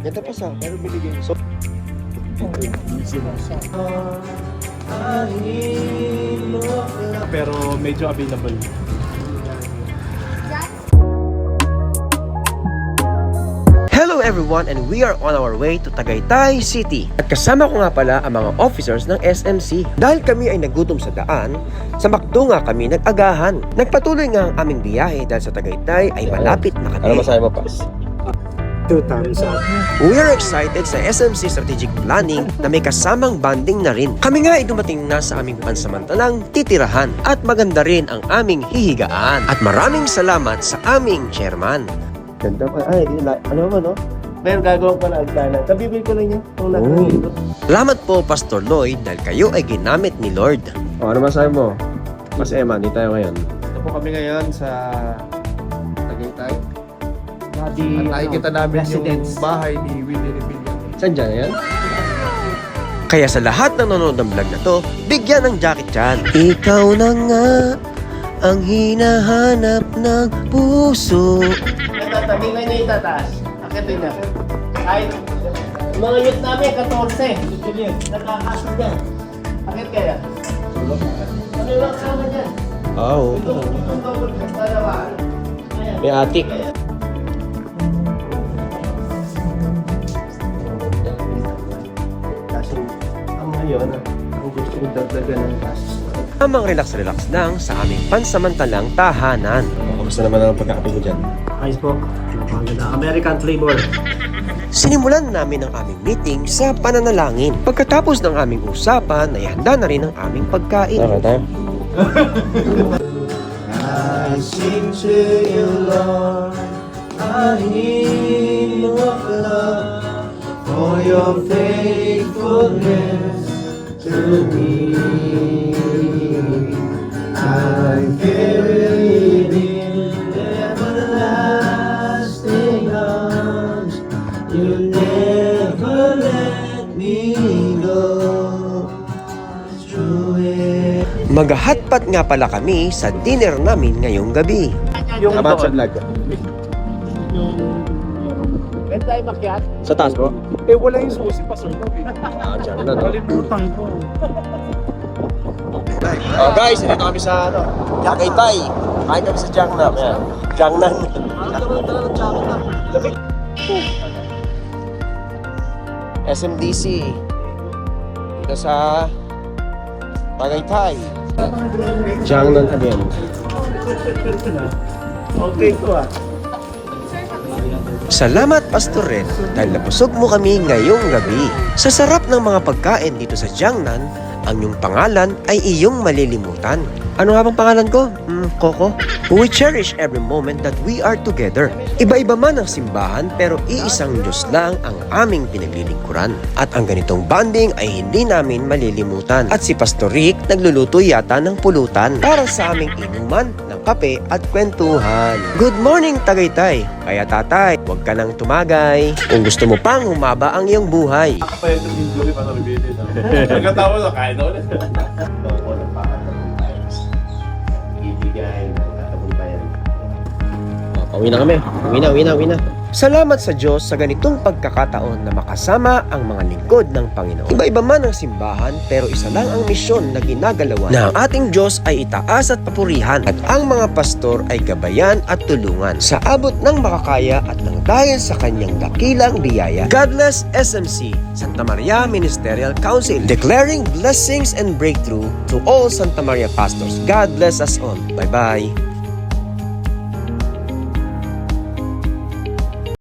Ganda pa sa, pero binigyan. So, pero medyo available. hello everyone, and we are on our way to Tagaytay City. At kasama ko nga pala ang mga officers ng SMC. Dahil kami ay nagutom sa daan, sa McDo nga kami nag-agahan. Nagpatuloy nga ang aming biyahe dahil sa Tagaytay ay malapit na kami. Ano masahe mo, Pas? 2 times up. We are excited sa SMC Strategic Planning na may kasamang banding na rin. Kami nga ay dumating na sa aming pansamantalang titirahan at maganda rin ang aming hihigaan. At maraming salamat sa aming chairman. Ganda pa. Ay, ano ba, no? Pero gagawin pa na agdanan. Kabibili ko lang yan. Salamat po, Pastor Lloyd, dahil kayo ay ginamit ni Lord. O, ano masahe mo? Mas Emma, hindi tayo ngayon. Ito po kami ngayon sa Tagaytay. At nakikita namin yung bahay ni Willie Revilla. Saan dyan yan? Kaya sa lahat ng nanonood ng vlog na to, bigyan ng jacket yan. Ikaw na nga ang hinahanap ng puso. Tingnan niyo itataas. Akitin na. Ay, mga youth namin, 14. Nakakasod yan. Akit kaya? Ano yung kasama dyan? Oo. May atik. Kasi ang ngayon, ang gusto kong dagdagan ng kasis. Tamang relax-relax lang sa aming pansamantalang tahanan. Kamusta naman ang pagkakape mo dyan? Ayos po. American flavor. Sinimulan namin ang aming meeting sa pananalangin. Pagkatapos ng aming usapan, ay handa na rin ang aming pagkain. Okay tayo? I sing to you, Lord, a hymn of love for your faithfulness to me. I'm carried in everlasting arms. You never let me go. Through it. Maghahatpat nga pala kami sa dinner namin ngayong gabi. Yung about sa vlog. Pwede tayo makyat? Sa taas ko? Eh, wala yung susi pa sa Diyan na, no? Kalimutan ko. Oh, guys, dito kami sa Tagaytay. Kain kami sa Jiangnan. Ayan. Jiangnan. SMDC. Dito sa Tagaytay. Jiangnan kami yan. Okay ko ah. Salamat, Pastor Red, dahil napusog mo kami ngayong gabi. Sa sarap ng mga pagkain dito sa Jiangnan, ang iyong pangalan ay iyong malilimutan. Ano nga bang pangalan ko? Coco? We cherish every moment that we are together. Iba-iba man ang simbahan pero iisang Diyos lang ang aming pinaglilingkuran. At ang ganitong bonding ay hindi namin malilimutan. At si Pastor Rick nagluluto yata ng pulutan para sa aming inuman ng kape at kwentuhan. Good morning, Tagaytay! Kaya tatay, huwag ka nang tumagay. Kung gusto mo pang humaba ang iyong buhay. Pa ito yung jury pa nabibili. Pagkatapos na kain na ulit. Ibigay. Tapuntayan. Pauwi na kami. Uwi na. Salamat sa Diyos sa ganitong pagkakataon na makasama ang mga lingkod ng Panginoon. Iba-iba man ang simbahan pero isa lang ang misyon na ginagalawan na ang ating Diyos ay itaas at papurihan at ang mga pastor ay gabayan at tulungan sa abot ng makakaya at nang dahil sa kanyang dakilang biyaya. God bless SMC, Santa Maria Ministerial Council, declaring blessings and breakthrough to all Santa Maria pastors. God bless us all. Bye-bye.